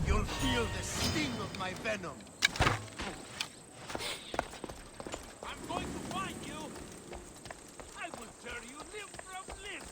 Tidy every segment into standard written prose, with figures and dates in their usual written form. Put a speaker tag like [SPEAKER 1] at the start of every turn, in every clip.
[SPEAKER 1] You'll feel the sting of my venom.
[SPEAKER 2] I'm going to find you! I will tear you limb from limb!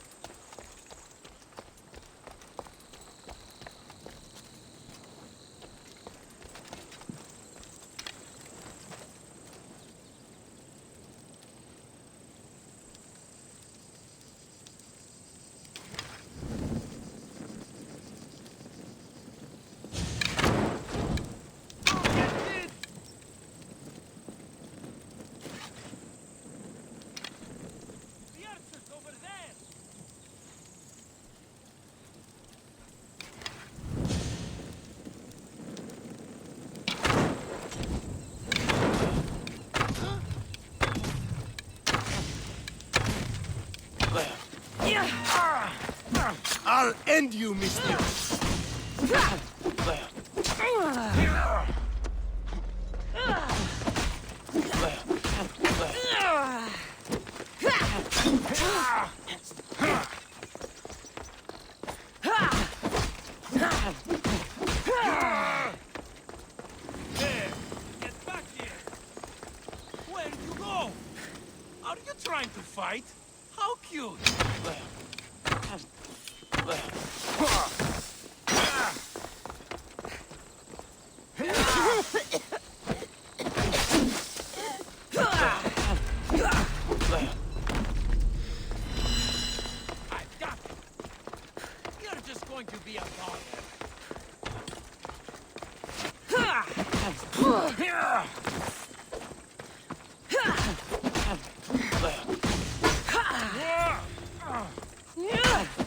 [SPEAKER 1] I'll end you, mister!
[SPEAKER 2] There! Get back here! Where did you go? Are you trying to fight? How cute! I've got it! You're just going to be a bother.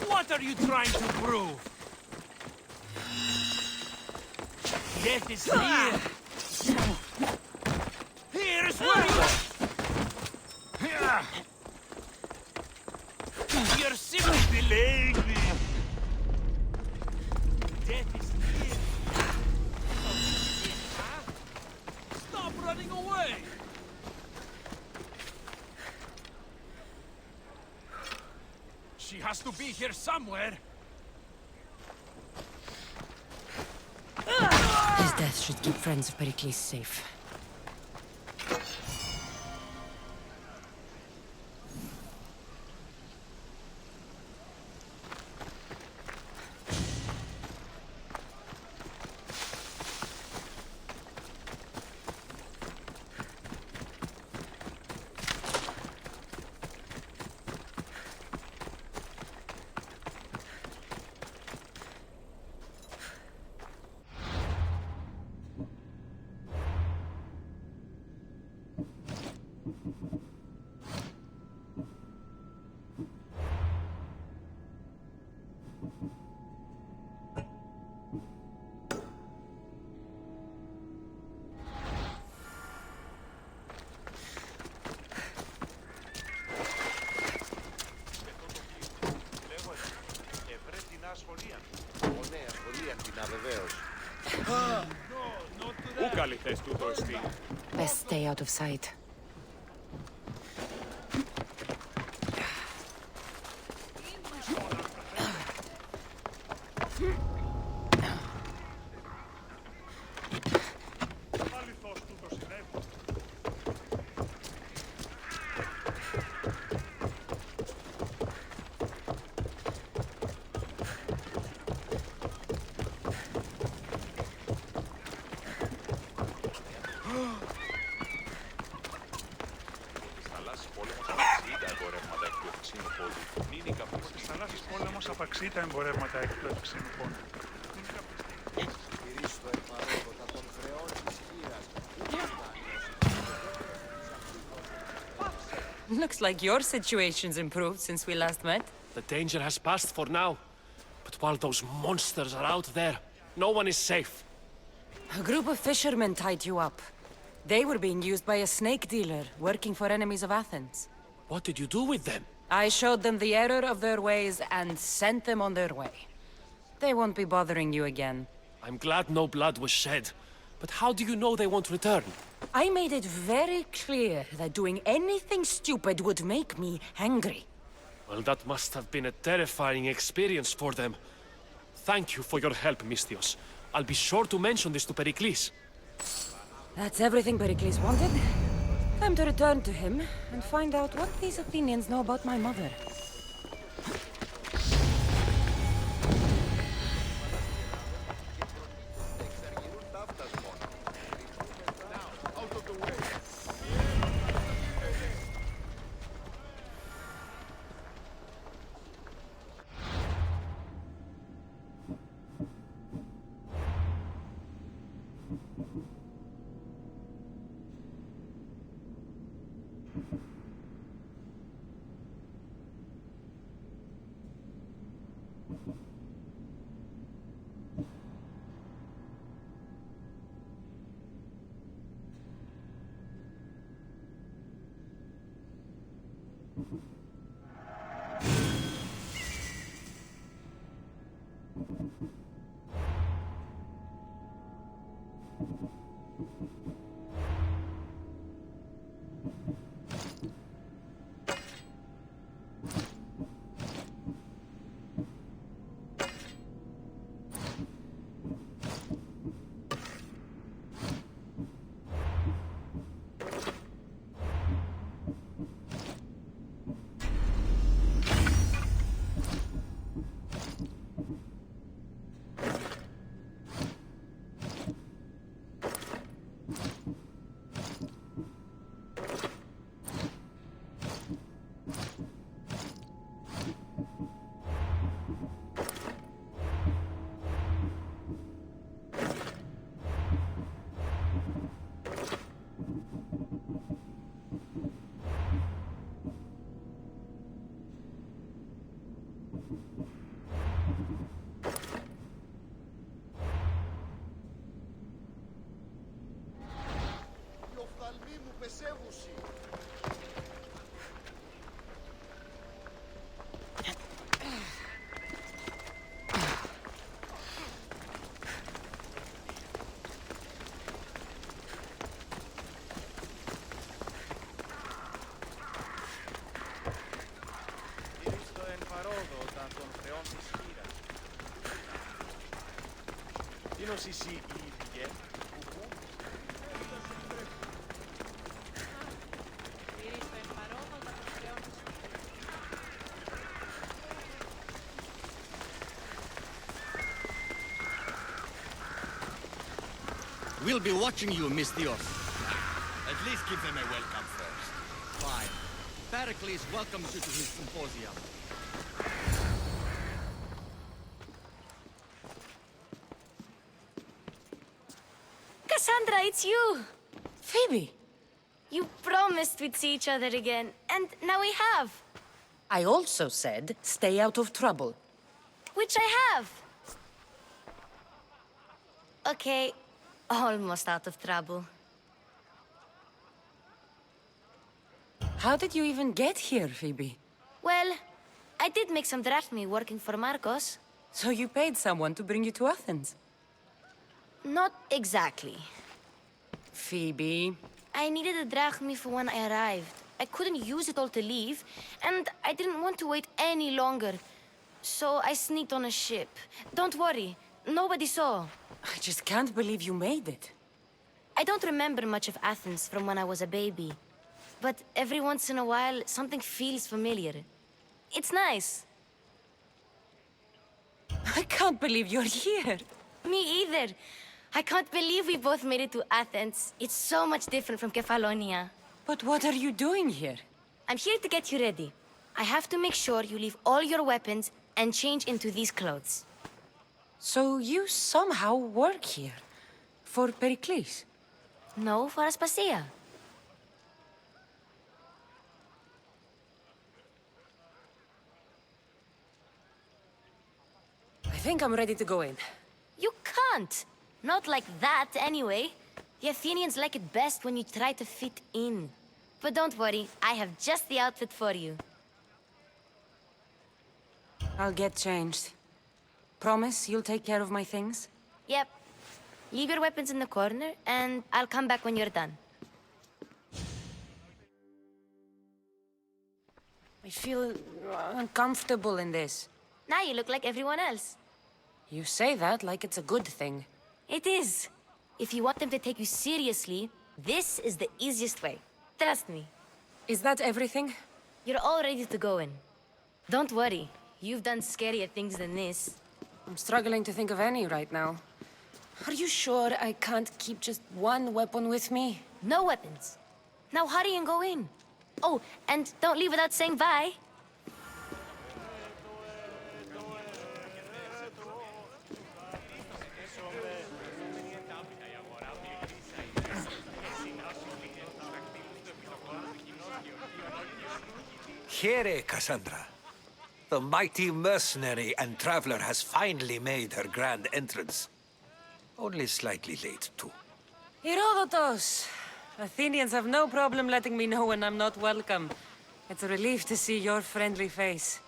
[SPEAKER 2] What are you trying to prove? Death is near. Here's where you're simply delaying me. Death is near. So this is it, huh? Stop running away. She has to be here somewhere.
[SPEAKER 3] His death should keep friends of Pericles safe.
[SPEAKER 2] καλή θέση του το στυλ.
[SPEAKER 3] Best stay out of sight.
[SPEAKER 2] Αληθώς του το συνέβη. Στις θαλάσσιες πόλεμος απαξεί τα εμπορεύματα εκ του ευξήνου πόντου.
[SPEAKER 3] Looks like your situation's improved since we last met.
[SPEAKER 4] The danger has passed for now. But while those monsters are out there, no one is safe.
[SPEAKER 3] A group of fishermen tied you up. They were being used by a snake dealer working for enemies of Athens.
[SPEAKER 4] What did you do with them?
[SPEAKER 3] I showed them the error of their ways and sent them on their way. They won't be bothering you again.
[SPEAKER 4] I'm glad no blood was shed. But how do you know they won't return?
[SPEAKER 3] I made it very clear that doing anything stupid would make me angry.
[SPEAKER 4] Well, that must have been a terrifying experience for them. Thank you for your help, Misthios. I'll be sure to mention this to Pericles.
[SPEAKER 3] That's everything Pericles wanted. Time to return to him and find out what these Athenians know about my mother.
[SPEAKER 1] We'll be watching you, Misthios. At least give them a welcome first. Fine. Pericles welcomes you to his Symposium.
[SPEAKER 5] Cassandra, it's you!
[SPEAKER 3] Phoebe!
[SPEAKER 5] You promised we'd see each other again, and now we have.
[SPEAKER 3] I also said, stay out of trouble.
[SPEAKER 5] Which I have. Okay, almost out of trouble.
[SPEAKER 3] How did you even get here, Phoebe?
[SPEAKER 5] Well, I did make some drachmae working for Marcos.
[SPEAKER 3] So you paid someone to bring you to Athens?
[SPEAKER 5] Not exactly.
[SPEAKER 3] Phoebe.
[SPEAKER 5] I needed a drachmi for when I arrived. I couldn't use it all to leave, and I didn't want to wait any longer. So I sneaked on a ship. Don't worry, nobody saw.
[SPEAKER 3] I just can't believe you made it.
[SPEAKER 5] I don't remember much of Athens from when I was a baby. But every once in a while, something feels familiar. It's nice.
[SPEAKER 3] I can't believe you're here.
[SPEAKER 5] Me either. I can't believe we both made it to Athens. It's so much different from Kefalonia.
[SPEAKER 3] But what are you doing here?
[SPEAKER 5] I'm here to get you ready. I have to make sure you leave all your weapons and change into these clothes.
[SPEAKER 3] So you somehow work here? For Pericles?
[SPEAKER 5] No, for Aspasia.
[SPEAKER 3] I think I'm ready to go in.
[SPEAKER 5] You can't! Not like that, anyway. The Athenians like it best when you try to fit in. But don't worry, I have just the outfit for you.
[SPEAKER 3] I'll get changed. Promise you'll take care of my things?
[SPEAKER 5] Yep. Leave your weapons in the corner, and I'll come back when you're done.
[SPEAKER 3] I feel uncomfortable in this.
[SPEAKER 5] Now you look like everyone else.
[SPEAKER 3] You say that like it's a good thing.
[SPEAKER 5] It is. If you want them to take you seriously, this is the easiest way. Trust me.
[SPEAKER 3] Is that everything?
[SPEAKER 5] You're all ready to go in. Don't worry. You've done scarier things than this.
[SPEAKER 3] I'm struggling to think of any right now. Are you sure I can't keep just one weapon with me?
[SPEAKER 5] No weapons. Now hurry and go in. Oh, and don't leave without saying bye.
[SPEAKER 6] Here, Cassandra. The mighty mercenary and traveler has finally made her grand entrance. Only slightly late, too.
[SPEAKER 3] Herodotos! Athenians have no problem letting me know when I'm not welcome. It's a relief to see your friendly face.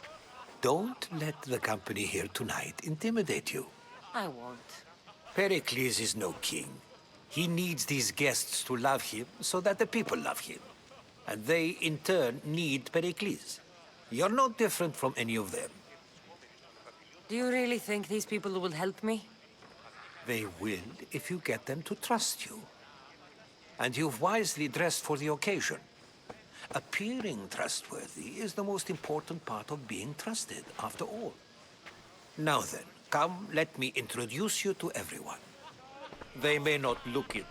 [SPEAKER 6] Don't let the company here tonight intimidate you.
[SPEAKER 3] I won't.
[SPEAKER 6] Pericles is no king. He needs these guests to love him so that the people love him. And they, in turn, need Pericles. You're no different from any of them.
[SPEAKER 3] Do you really think these people will help me?
[SPEAKER 6] They will if you get them to trust you. And you've wisely dressed for the occasion. Appearing trustworthy is the most important part of being trusted, after all. Now then, come, let me introduce you to everyone. They may not look it,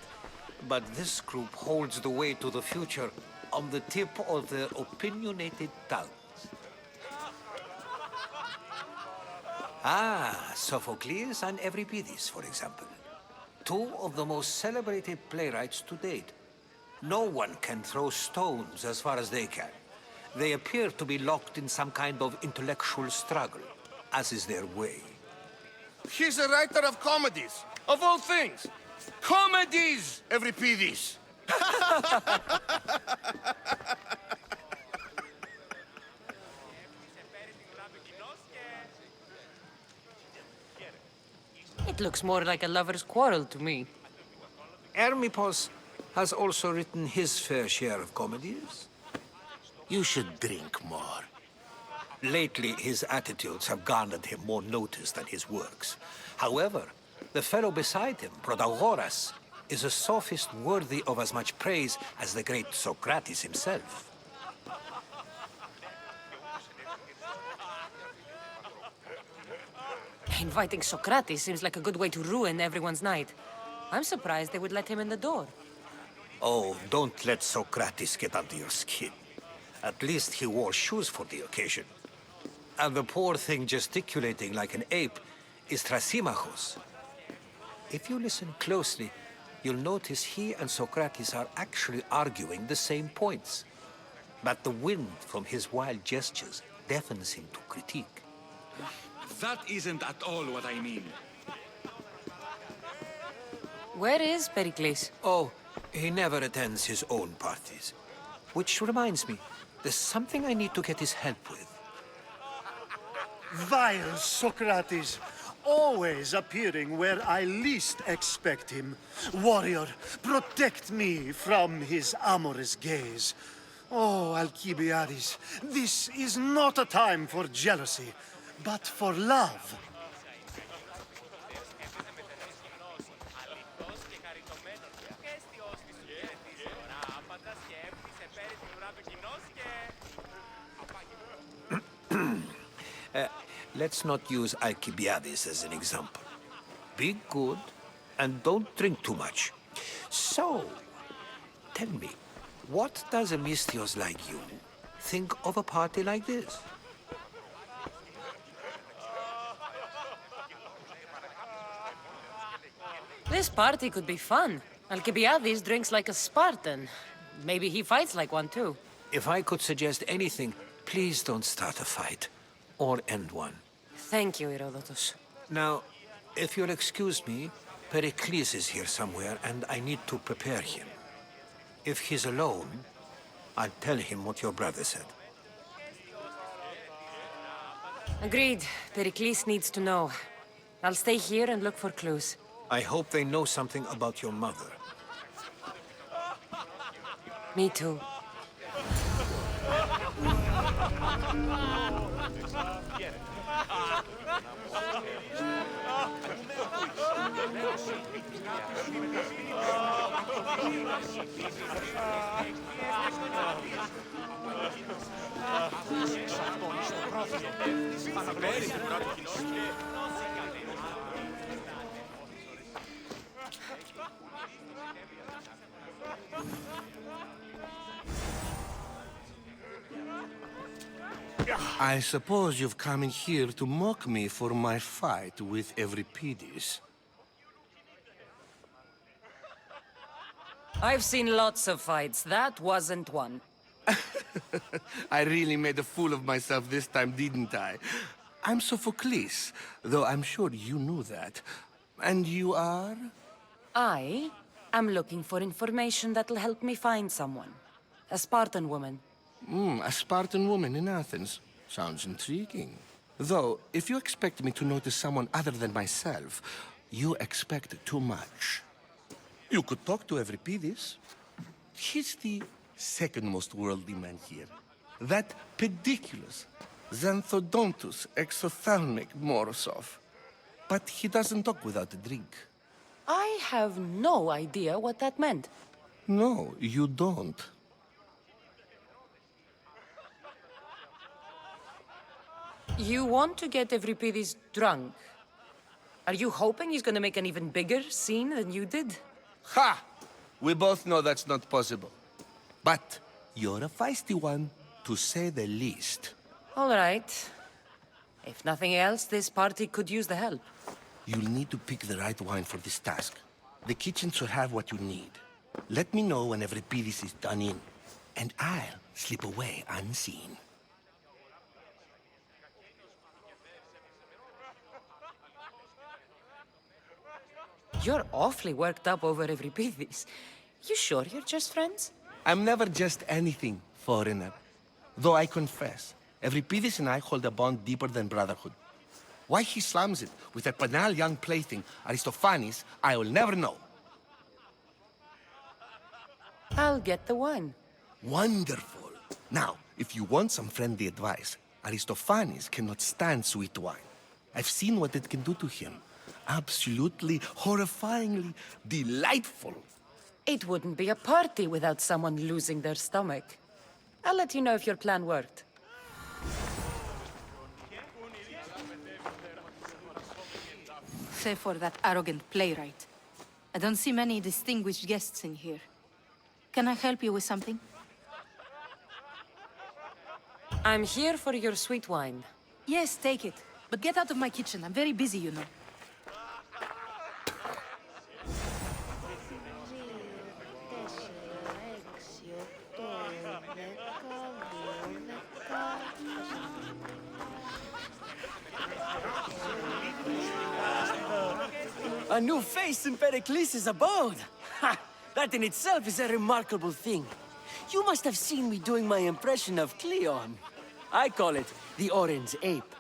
[SPEAKER 6] but this group holds the way to the future on the tip of their opinionated tongues. Ah, Sophocles and Euripides, for example. Two of the most celebrated playwrights to date. No one can throw stones as far as they can. They appear to be locked in some kind of intellectual struggle, as is their way.
[SPEAKER 7] He's a writer of comedies, of all things. Comedies, Euripides.
[SPEAKER 3] It looks more like a lover's quarrel to me.
[SPEAKER 6] Hermippos has also written his fair share of comedies.
[SPEAKER 7] You should drink more.
[SPEAKER 6] Lately, his attitudes have garnered him more notice than his works. However, the fellow beside him, Protagoras, is a sophist worthy of as much praise as the great Socrates himself.
[SPEAKER 3] Inviting Socrates seems like a good way to ruin everyone's night. I'm surprised they would let him in the door.
[SPEAKER 6] Oh, don't let Socrates get under your skin. At least he wore shoes for the occasion. And the poor thing gesticulating like an ape is Thrasymachos. If you listen closely, you'll notice he and Socrates are actually arguing the same points. But the wind from his wild gestures deafens him to critique.
[SPEAKER 1] That isn't at all what I mean.
[SPEAKER 3] Where is Pericles?
[SPEAKER 6] Oh, he never attends his own parties. Which reminds me, there's something I need to get his help with.
[SPEAKER 8] Vile Socrates! always appearing where I least expect him. Warrior, protect me from his amorous gaze. Oh, Alcibiades, this is not a time for jealousy, but for love.
[SPEAKER 6] Let's not use Alcibiades as an example. Be good and don't drink too much. So, tell me, what does a Misthios like you think of a party like this?
[SPEAKER 3] This party could be fun. Alcibiades drinks like a Spartan. Maybe he fights like one too.
[SPEAKER 6] If I could suggest anything, please don't start a fight or end one.
[SPEAKER 3] Thank you, Herodotus.
[SPEAKER 6] Now, if you'll excuse me, Pericles is here somewhere and I need to prepare him. If he's alone, I'll tell him what your brother said.
[SPEAKER 3] Agreed. Pericles needs to know. I'll stay here and look for clues.
[SPEAKER 6] I hope they know something about your mother.
[SPEAKER 3] Me too.
[SPEAKER 7] I suppose you've come in here to mock me for my fight with Euripides.
[SPEAKER 3] I've seen lots of fights. That wasn't one.
[SPEAKER 7] I really made a fool of myself this time, didn't I? I'm Sophocles, though I'm sure you knew that. And you are?
[SPEAKER 3] I am looking for information that'll help me find someone. A Spartan woman.
[SPEAKER 7] A Spartan woman in Athens. Sounds intriguing. Though, if you expect me to notice someone other than myself, you expect too much. You could talk to Euripides. He's the second most worldly man here. That pediculous, xanthodontus exophthalmic Morosov. But he doesn't talk without a drink.
[SPEAKER 3] I have no idea what that meant.
[SPEAKER 7] No, you don't.
[SPEAKER 3] You want to get Euripides drunk. Are you hoping he's gonna make an even bigger scene than you did?
[SPEAKER 7] Ha! We both know that's not possible. But you're a feisty one, to say the least.
[SPEAKER 3] All right. If nothing else, this party could use the help.
[SPEAKER 7] You'll need to pick the right wine for this task. The kitchen should have what you need. Let me know when Euripides is done in, and I'll slip away unseen.
[SPEAKER 3] You're awfully worked up over Euripides. You sure you're just friends?
[SPEAKER 7] I'm never just anything, foreigner. Though I confess, Euripides and I hold a bond deeper than brotherhood. Why he slams it with a banal young plaything, Aristophanes, I will never know.
[SPEAKER 3] I'll get the wine.
[SPEAKER 7] Wonderful. Now, if you want some friendly advice, Aristophanes cannot stand sweet wine. I've seen what it can do to him. Absolutely, horrifyingly delightful.
[SPEAKER 3] It wouldn't be a party without someone losing their stomach. I'll let you know if your plan worked.
[SPEAKER 9] Save for that arrogant playwright. I don't see many distinguished guests in here. Can I help you with something?
[SPEAKER 3] I'm here for your sweet wine.
[SPEAKER 9] Yes, take it. But get out of my kitchen. I'm very busy, you know.
[SPEAKER 10] A new face in Pericles' abode! Ha! That in itself is a remarkable thing. You must have seen me doing my impression of Cleon. I call it the Orange Ape.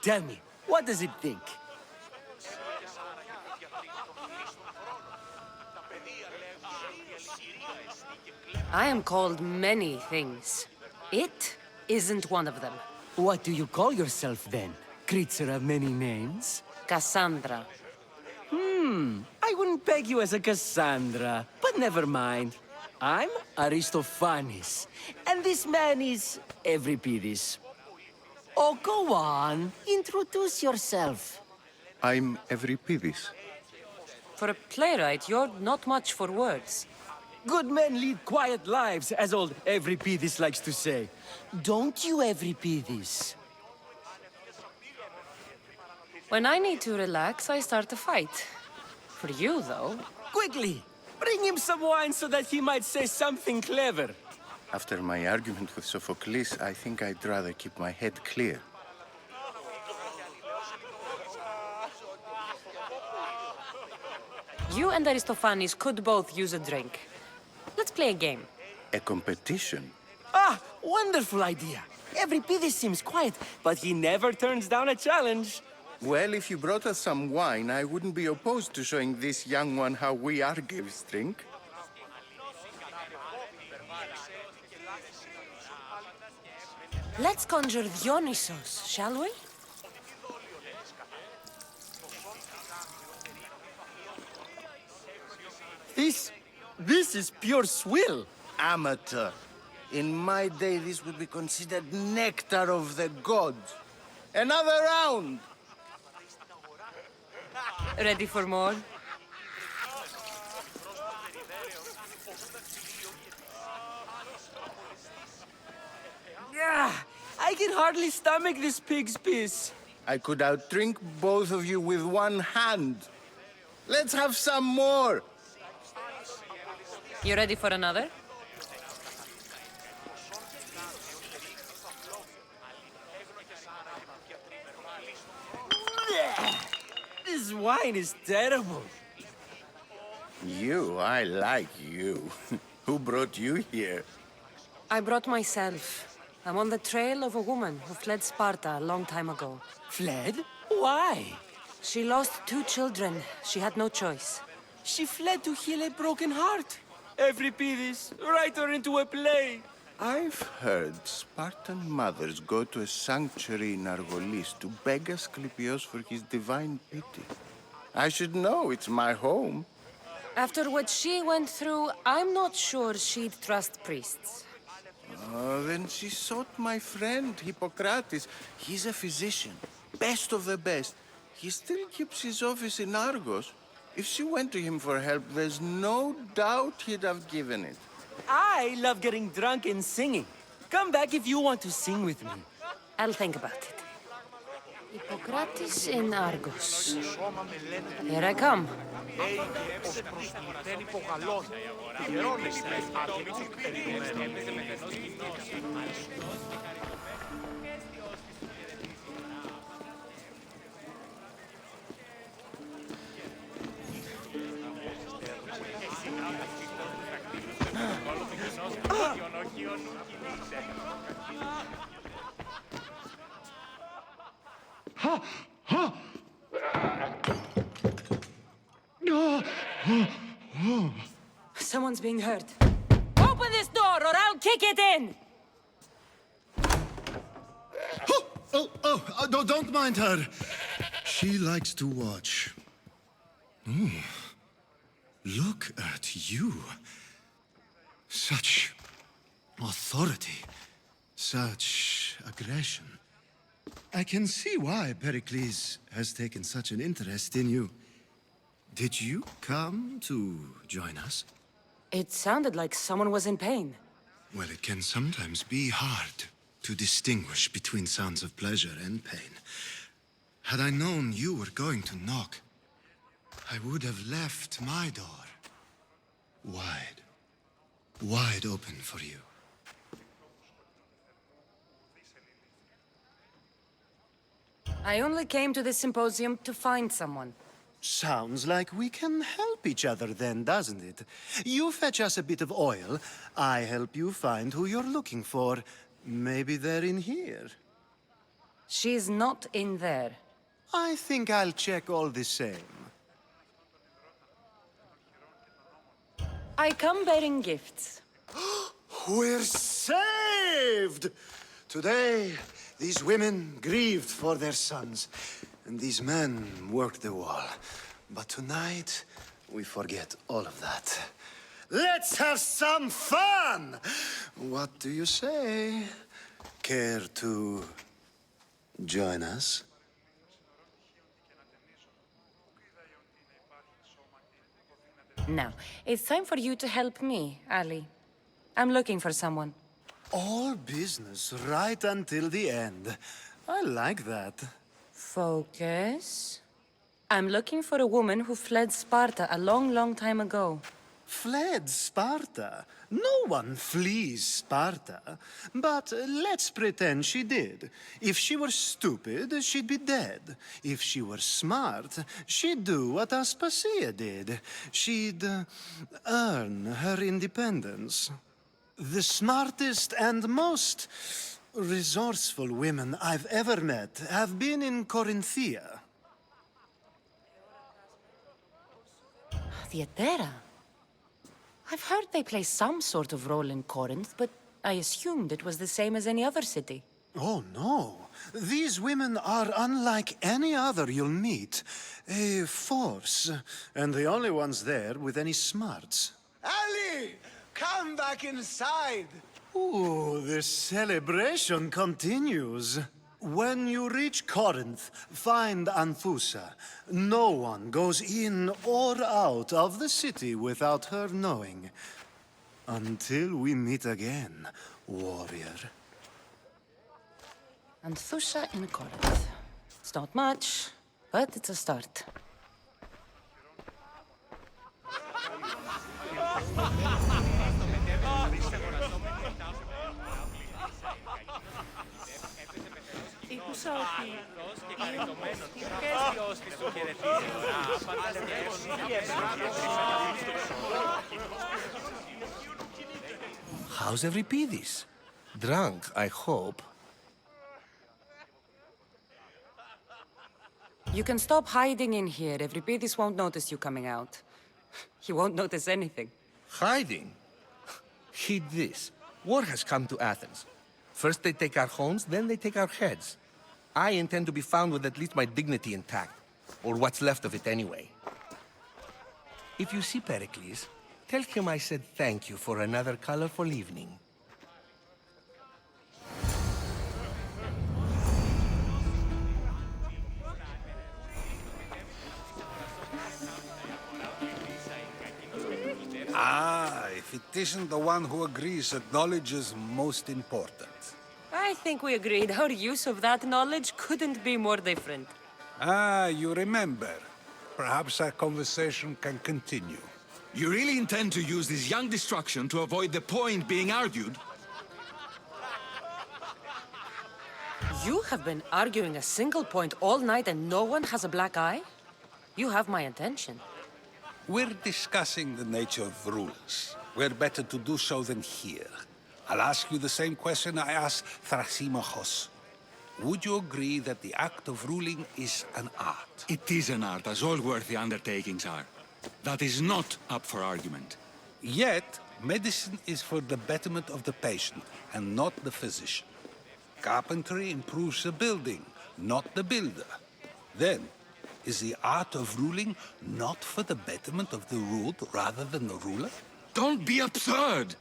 [SPEAKER 10] Tell me, what does it think?
[SPEAKER 3] I am called many things. It isn't one of them.
[SPEAKER 10] What do you call yourself then? Creature of many names?
[SPEAKER 3] Cassandra.
[SPEAKER 10] I wouldn't peg you as a Cassandra, but never mind. I'm Aristophanes, and this man is Euripides. Oh, go on. Introduce yourself.
[SPEAKER 11] I'm Euripides.
[SPEAKER 3] For a playwright, you're not much for words.
[SPEAKER 10] Good men lead quiet lives, as old Euripides likes to say. Don't you, Euripides?
[SPEAKER 3] When I need to relax, I start a fight. For you, though...
[SPEAKER 10] Quickly! Bring him some wine so that he might say something clever.
[SPEAKER 11] After my argument with Sophocles, I think I'd rather keep my head clear.
[SPEAKER 3] You and Aristophanes could both use a drink. Let's play a game.
[SPEAKER 11] A competition?
[SPEAKER 10] Ah, wonderful idea. Euripides seems quiet, but he never turns down a challenge.
[SPEAKER 11] Well, if you brought us some wine, I wouldn't be opposed to showing this young one how we Argives drink.
[SPEAKER 3] Let's conjure Dionysos, shall we?
[SPEAKER 10] This is pure swill.
[SPEAKER 11] Amateur. In my day, this would be considered nectar of the gods. Another round!
[SPEAKER 3] Ready for more?
[SPEAKER 10] Yeah, I can hardly stomach this pig's piss.
[SPEAKER 11] I could outdrink both of you with one hand. Let's have some more!
[SPEAKER 3] You ready for another?
[SPEAKER 10] This wine is terrible.
[SPEAKER 11] I like you. Who brought you here?
[SPEAKER 3] I brought myself. I'm on the trail of a woman who fled Sparta a long time ago.
[SPEAKER 10] Fled? Why?
[SPEAKER 3] She lost 2 children. She had no choice.
[SPEAKER 10] She fled to heal a broken heart. Euripides, write her into a play.
[SPEAKER 11] I've heard Spartan mothers go to a sanctuary in Argolis to beg Asclepios for his divine pity. I should know, it's my home.
[SPEAKER 3] After what she went through, I'm not sure she'd trust priests.
[SPEAKER 11] Oh, then she sought my friend, Hippocrates. He's a physician, best of the best. He still keeps his office in Argos. If she went to him for help, there's no doubt he'd have given it.
[SPEAKER 10] I love getting drunk and singing. Come back if you want to sing with me.
[SPEAKER 3] I'll think about it. Hippocrates in Argos. Here I come. Someone's being hurt. Open this door or I'll kick it in!
[SPEAKER 8] No, don't mind her. She likes to watch. Look at you. Such authority. Such aggression. I can see why Pericles has taken such an interest in you. Did you come to join us?
[SPEAKER 3] It sounded like someone was in pain.
[SPEAKER 8] Well, it can sometimes be hard to distinguish between sounds of pleasure and pain. Had I known you were going to knock, I would have left my door wide open for you.
[SPEAKER 3] I only came to this symposium to find someone.
[SPEAKER 8] Sounds like we can help each other then, doesn't it? You fetch us a bit of oil, I help you find who you're looking for. Maybe they're in here.
[SPEAKER 3] She's not in there.
[SPEAKER 8] I think I'll check all the same.
[SPEAKER 3] I come bearing gifts.
[SPEAKER 8] We're saved! Today, these women grieved for their sons, and these men worked the wall. But tonight, we forget all of that. Let's have some fun! What do you say? Care to join us?
[SPEAKER 3] Now, it's time for you to help me, Ali. I'm looking for someone.
[SPEAKER 8] All business right until the end. I like that.
[SPEAKER 3] Focus. I'm looking for a woman who fled Sparta a long, long time ago.
[SPEAKER 8] Fled Sparta? No one flees Sparta. But let's pretend she did. If she were stupid, she'd be dead. If she were smart, she'd do what Aspasia did. She'd earn her independence. The smartest and most resourceful women I've ever met have been in Corinthia.
[SPEAKER 3] Theatera? I've heard they play some sort of role in Corinth, but I assumed it was the same as any other city.
[SPEAKER 8] Oh, no. These women are unlike any other you'll meet. A force, and the only ones there with any smarts.
[SPEAKER 11] Ali! Come back inside!
[SPEAKER 8] Ooh, the celebration continues. When you reach Corinth, find Anthusa. No one goes in or out of the city without her knowing. Until we meet again, warrior.
[SPEAKER 3] Anthusa in Corinth. It's not much, but it's a start.
[SPEAKER 7] How's Euripides? Drunk, I hope.
[SPEAKER 3] You can stop hiding in here. Euripides won't notice you coming out. He won't notice anything.
[SPEAKER 7] Hiding? Heed this. War has come to Athens. First they take our homes, then they take our heads. I intend to be found with at least my dignity intact. Or what's left of it anyway. If you see Pericles, tell him I said thank you for another colorful evening.
[SPEAKER 12] Ah, if it isn't the one who agrees that knowledge is most important.
[SPEAKER 3] I think we agreed our use of that knowledge couldn't be more different.
[SPEAKER 12] Ah, you remember. Perhaps our conversation can continue.
[SPEAKER 1] You really intend to use this young destruction to avoid the point being argued?
[SPEAKER 3] You have been arguing a single point all night and no one has a black eye? You have my attention.
[SPEAKER 12] We're discussing the nature of rules. We're better to do so than here. I'll ask you the same question I asked Thrasymachos. Would you agree that the act of ruling is an art?
[SPEAKER 1] It is an art, as all worthy undertakings are. That is not up for argument.
[SPEAKER 12] Yet, medicine is for the betterment of the patient, and not the physician. Carpentry improves the building, not the builder. Then, is the art of ruling not for the betterment of the ruled rather than the ruler?
[SPEAKER 1] Don't be absurd!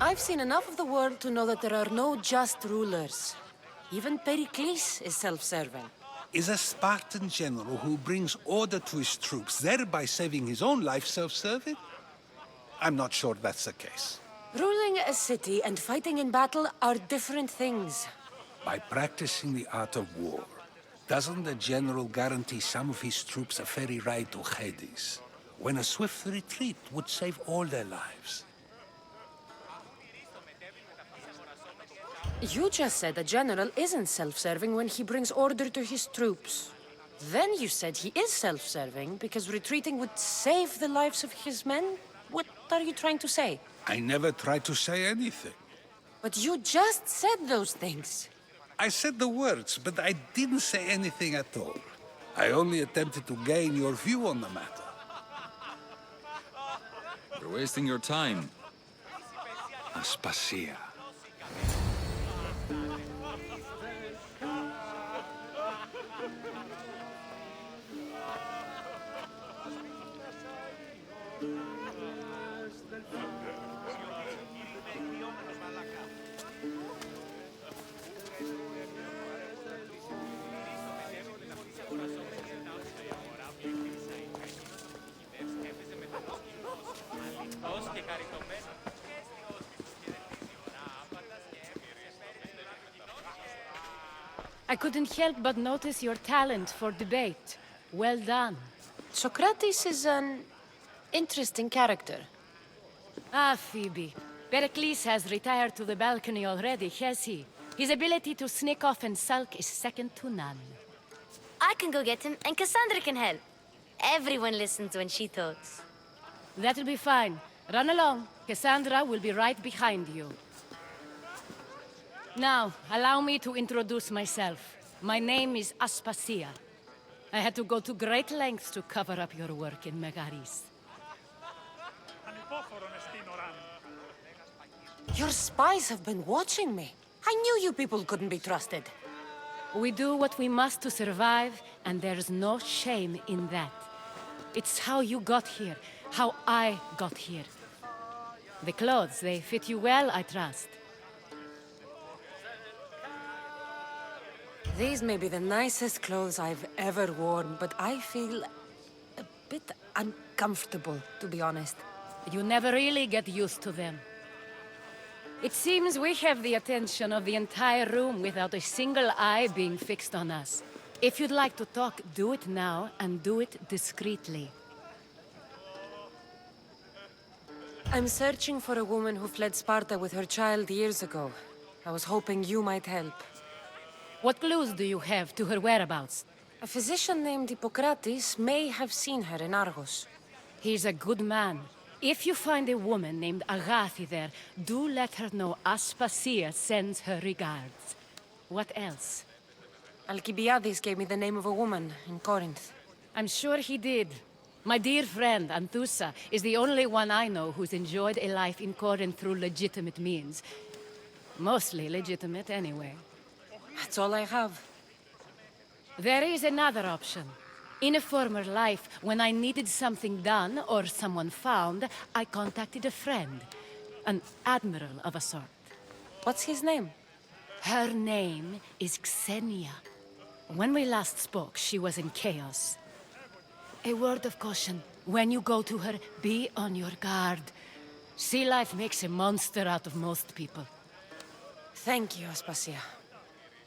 [SPEAKER 3] I've seen enough of the world to know that there are no just rulers. Even Pericles is self-serving.
[SPEAKER 12] Is a Spartan general who brings order to his troops, thereby saving his own life, self-serving? I'm not sure that's the case.
[SPEAKER 3] Ruling a city and fighting in battle are different things.
[SPEAKER 12] By practicing the art of war, doesn't the general guarantee some of his troops a ferry ride to Hades, when a swift retreat would save all their lives?
[SPEAKER 3] You just said a general isn't self-serving when he brings order to his troops. Then you said he is self-serving because retreating would save the lives of his men? What are you trying to say?
[SPEAKER 12] I never tried to say anything.
[SPEAKER 3] But you just said those things.
[SPEAKER 12] I said the words, but I didn't say anything at all. I only attempted to gain your view on the matter.
[SPEAKER 13] You're wasting your time.
[SPEAKER 12] Aspasia.
[SPEAKER 3] I couldn't help but notice your talent for debate. Well done. Socrates is an interesting character. Ah, Phoebe. Pericles has retired to the balcony already, has he? His ability to sneak off and sulk is second to none.
[SPEAKER 5] I can go get him, and Cassandra can help. Everyone listens when she talks.
[SPEAKER 3] That'll be fine. Run along. Cassandra will be right behind you. Now, allow me to introduce myself. My name is Aspasia. I had to go to great lengths to cover up your work in Megaris. Your spies have been watching me. I knew you people couldn't be trusted. We do what we must to survive, and there's no shame in that. It's how you got here, how I got here. The clothes, they fit you well, I trust. These may be the nicest clothes I've ever worn, but I feel a bit uncomfortable, to be honest. You never really get used to them. It seems we have the attention of the entire room without a single eye being fixed on us. If you'd like to talk, do it now, and do it discreetly. I'm searching for a woman who fled Sparta with her child years ago. I was hoping you might help. What clues do you have to her whereabouts? A physician named Hippocrates may have seen her in Argos. He's a good man. If you find a woman named Agathi there, do let her know Aspasia sends her regards. What else? Alcibiades gave me the name of a woman in Corinth. I'm sure he did. My dear friend, Anthusa, is the only one I know who's enjoyed a life in Corinth through legitimate means. Mostly legitimate, anyway. That's all I have. There is another option. In a former life, when I needed something done or someone found, I contacted a friend. An admiral of a sort. What's his name? Her name is Xenia. When we last spoke, she was in chaos. A word of caution. When you go to her, be on your guard. Sea life makes a monster out of most people. Thank you, Aspasia.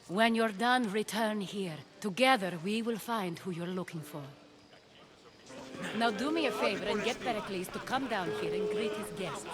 [SPEAKER 3] When you're done, return here. Together, we will find who you're looking for. Now do me a favor and get Pericles to come down here and greet his guests.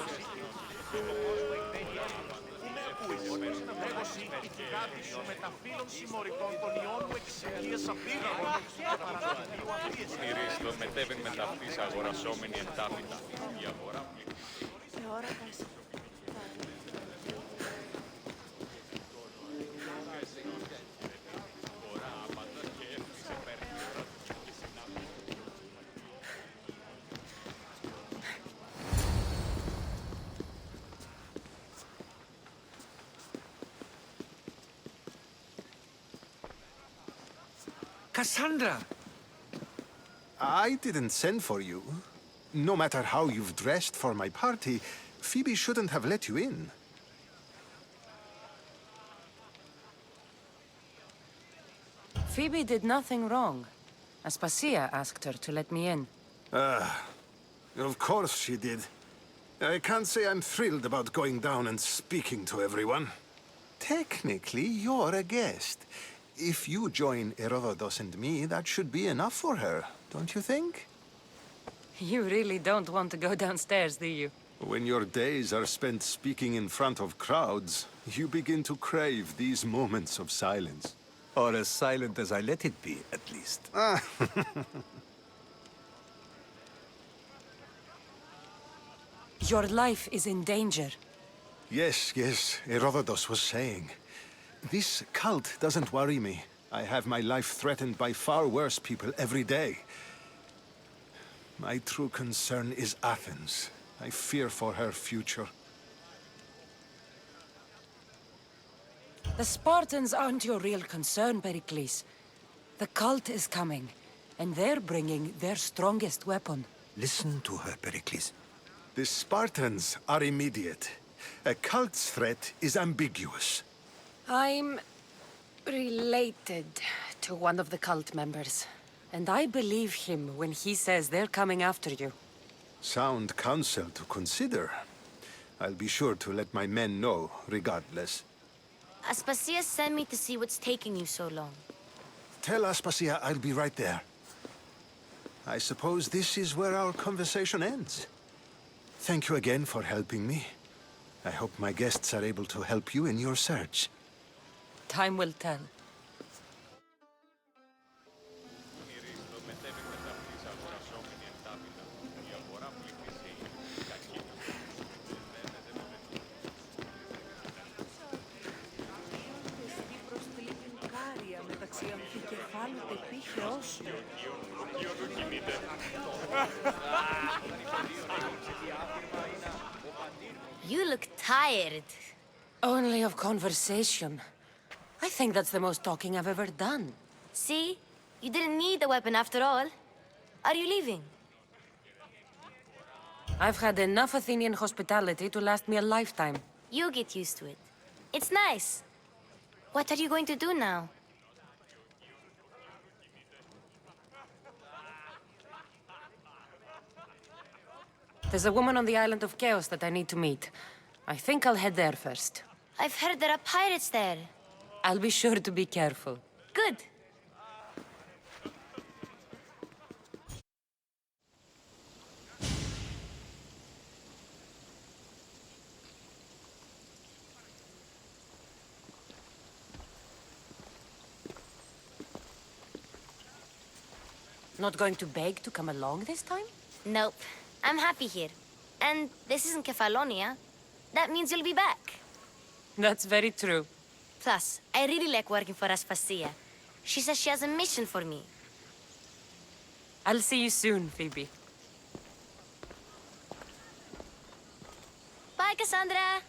[SPEAKER 6] Cassandra!
[SPEAKER 14] I didn't send for you. No matter how you've dressed for my party, Phoebe shouldn't have let you in.
[SPEAKER 3] Phoebe did nothing wrong. Aspasia asked her to let me in.
[SPEAKER 14] Of course she did. I can't say I'm thrilled about going down and speaking to everyone. Technically, you're a guest. If you join Herodotus and me, that should be enough for her, don't you think?
[SPEAKER 3] You really don't want to go downstairs, do you?
[SPEAKER 14] When your days are spent speaking in front of crowds, you begin to crave these moments of silence.
[SPEAKER 6] Or as silent as I let it be, at least.
[SPEAKER 3] Your life is in danger.
[SPEAKER 14] Yes, Herodotus was saying. This cult doesn't worry me. I have my life threatened by far worse people every day. My true concern is Athens. I fear for her future.
[SPEAKER 3] The Spartans aren't your real concern, Pericles. The cult is coming, and they're bringing their strongest weapon.
[SPEAKER 6] Listen to her, Pericles.
[SPEAKER 14] The Spartans are immediate. A cult's threat is ambiguous.
[SPEAKER 3] I'm related to one of the cult members, and I believe him when he says they're coming after you.
[SPEAKER 14] Sound counsel to consider. I'll be sure to let my men know, regardless.
[SPEAKER 5] Aspasia sent me to see what's taking you so long.
[SPEAKER 14] Tell Aspasia I'll be right there. I suppose this is where our conversation ends. Thank you again for helping me. I hope my guests are able to help you in your search.
[SPEAKER 3] Time will tell.
[SPEAKER 5] You look tired.
[SPEAKER 3] Only of conversation. I think that's the most talking I've ever done.
[SPEAKER 5] See? You didn't need the weapon after all. Are you leaving?
[SPEAKER 3] I've had enough Athenian hospitality to last me a lifetime.
[SPEAKER 5] You get used to it. It's nice. What are you going to do now?
[SPEAKER 3] There's a woman on the island of Chaos that I need to meet. I think I'll head there first.
[SPEAKER 5] I've heard there are pirates there.
[SPEAKER 3] I'll be sure to be careful.
[SPEAKER 5] Good.
[SPEAKER 3] Not going to beg to come along this time?
[SPEAKER 5] Nope. I'm happy here. And this isn't Kefalonia. That means you'll be back.
[SPEAKER 3] That's very true.
[SPEAKER 5] Plus, I really like working for Aspasia. She says she has a mission for me.
[SPEAKER 3] I'll see you soon, Phoebe.
[SPEAKER 5] Bye, Cassandra!